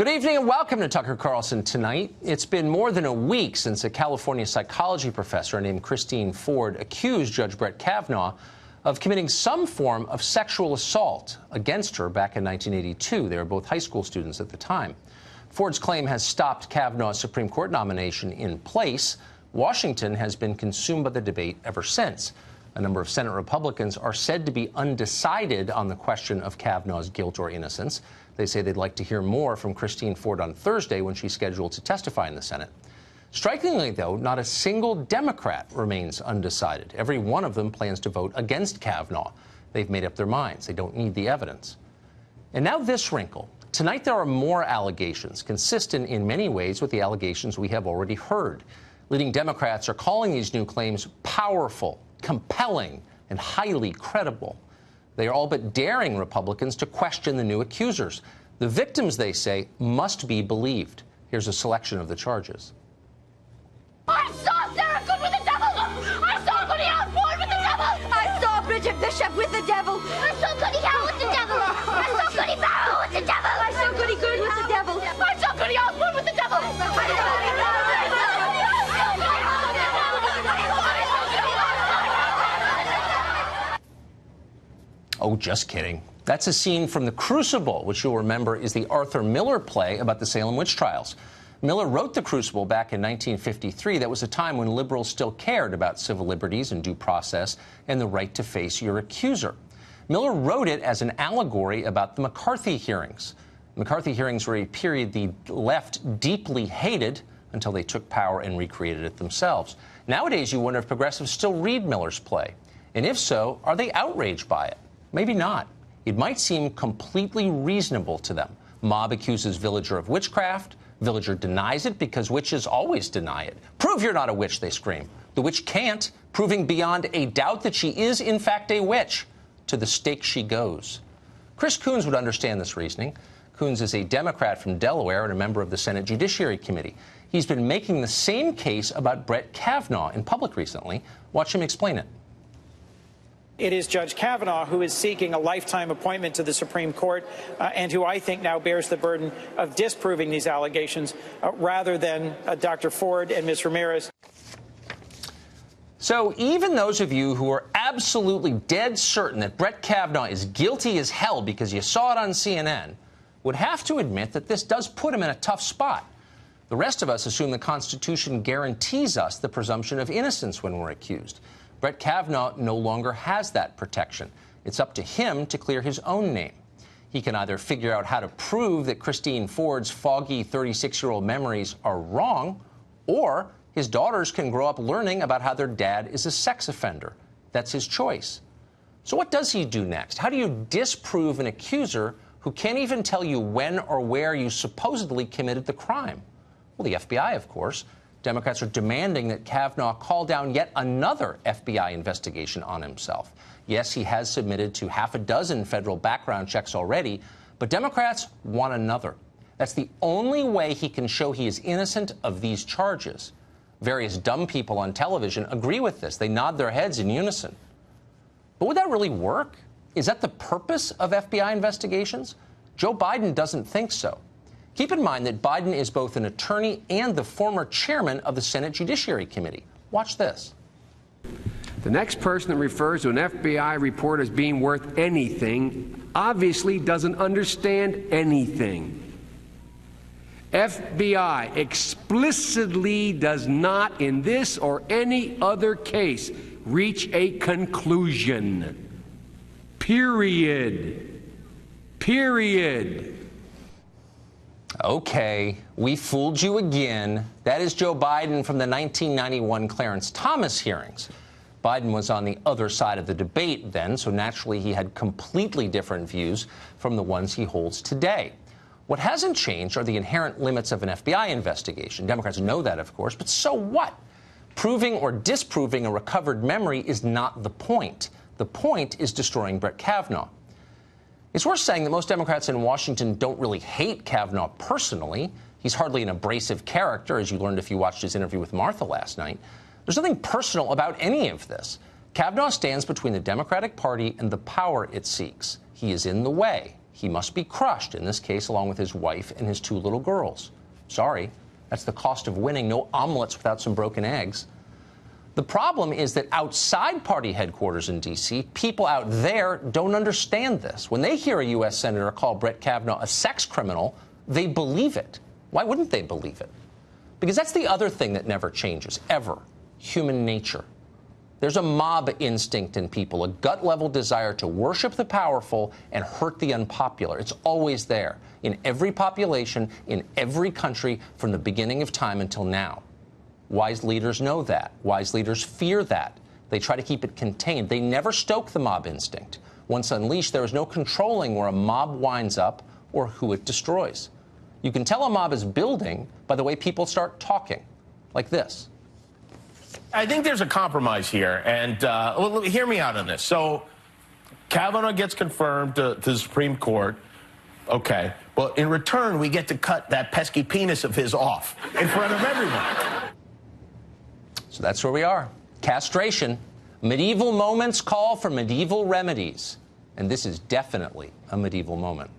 Good evening and welcome to Tucker Carlson Tonight. It's been more than a week since a California psychology professor named Christine Ford accused Judge Brett Kavanaugh of committing some form of sexual assault against her back in 1982. They were both high school students at the time. Ford's claim has stopped Kavanaugh's Supreme Court nomination in place. Washington has been consumed by the debate ever since. A number of Senate Republicans are said to be undecided on the question of Kavanaugh's guilt or innocence. They say they'd like to hear more from Christine Ford on Thursday when she's scheduled to testify in the Senate. Strikingly, though, not a single Democrat remains undecided. Every one of them plans to vote against Kavanaugh. They've made up their minds. They don't need the evidence. And now this wrinkle. Tonight there are more allegations, consistent in many ways with the allegations we have already heard. Leading Democrats are calling these new claims powerful, compelling, and highly credible. They are all but daring Republicans to question the new accusers. The victims, they say, must be believed. Here's a selection of the charges. I saw Sarah Good with the devil! I saw Goody Allen Ford with the devil! I saw Bridget Bishop with the devil! I saw Goody Howe with the devil! I saw Goody Barrow with the devil! I saw Goody Good with the devil! I saw Goody Allen Ford with the devil! Oh, just kidding. That's a scene from The Crucible, which you'll remember is the Arthur Miller play about the Salem witch trials. Miller wrote The Crucible back in 1953. That was a time when liberals still cared about civil liberties and due process and the right to face your accuser. Miller wrote it as an allegory about the McCarthy hearings. McCarthy hearings were a period the left deeply hated until they took power and recreated it themselves. Nowadays, you wonder if progressives still read Miller's play. And if so, are they outraged by it? Maybe not. It might seem completely reasonable to them. Mob accuses villager of witchcraft. Villager denies it because witches always deny it. Prove you're not a witch, they scream. The witch can't, proving beyond a doubt that she is, in fact, a witch. To the stake she goes. Chris Coons would understand this reasoning. Coons is a Democrat from Delaware and a member of the Senate Judiciary Committee. He's been making the same case about Brett Kavanaugh in public recently. Watch him explain it. It is Judge Kavanaugh who is seeking a lifetime appointment to the Supreme Court and who I think now bears the burden of disproving these allegations rather than Dr. Ford and Ms. Ramirez. So even those of you who are absolutely dead certain that Brett Kavanaugh is guilty as hell because you saw it on CNN would have to admit that this does put him in a tough spot. The rest of us assume the Constitution guarantees us the presumption of innocence when we're accused. Brett Kavanaugh no longer has that protection. It's up to him to clear his own name. He can either figure out how to prove that Christine Ford's foggy 36-year-old memories are wrong, or his daughters can grow up learning about how their dad is a sex offender. That's his choice. So what does he do next? How do you disprove an accuser who can't even tell you when or where you supposedly committed the crime? Well, the FBI, of course. Democrats are demanding that Kavanaugh call down yet another FBI investigation on himself. Yes, he has submitted to half a dozen federal background checks already, but Democrats want another. That's the only way he can show he is innocent of these charges. Various dumb people on television agree with this. They nod their heads in unison. But would that really work? Is that the purpose of FBI investigations? Joe Biden doesn't think so. Keep in mind that Biden is both an attorney and the former chairman of the Senate Judiciary Committee. Watch this. The next person that refers to an FBI report as being worth anything obviously doesn't understand anything. FBI explicitly does not, in this or any other case, reach a conclusion. Period. Period. Okay, we fooled you again. That is Joe Biden from the 1991 Clarence Thomas hearings. Biden was on the other side of the debate then, so naturally he had completely different views from the ones he holds today. What hasn't changed are the inherent limits of an FBI investigation. Democrats know that, of course, but so what? Proving or disproving a recovered memory is not the point. The point is destroying Brett Kavanaugh. It's worth saying that most Democrats in Washington don't really hate Kavanaugh personally. He's hardly an abrasive character, as you learned if you watched his interview with Martha last night. There's nothing personal about any of this. Kavanaugh stands between the Democratic Party and the power it seeks. He is in the way. He must be crushed, in this case, along with his wife and his 2 little girls. Sorry, that's the cost of winning. No omelets without some broken eggs. The problem is that outside party headquarters in D.C., people out there don't understand this. When they hear a U.S. Senator call Brett Kavanaugh a sex criminal, they believe it. Why wouldn't they believe it? Because that's the other thing that never changes, ever. Human nature. There's a mob instinct in people, a gut-level desire to worship the powerful and hurt the unpopular. It's always there, in every population, in every country, from the beginning of time until now. Wise leaders know that. Wise leaders fear that. They try to keep it contained. They never stoke the mob instinct. Once unleashed, there is no controlling where a mob winds up or who it destroys. You can tell a mob is building by the way people start talking, like this. I think there's a compromise here, and well, hear me out on this. So Kavanaugh gets confirmed to the Supreme Court. Okay. Well, in return, we get to cut that pesky penis of his off in front of everyone. So that's where we are. Castration. Medieval moments call for medieval remedies. And this is definitely a medieval moment.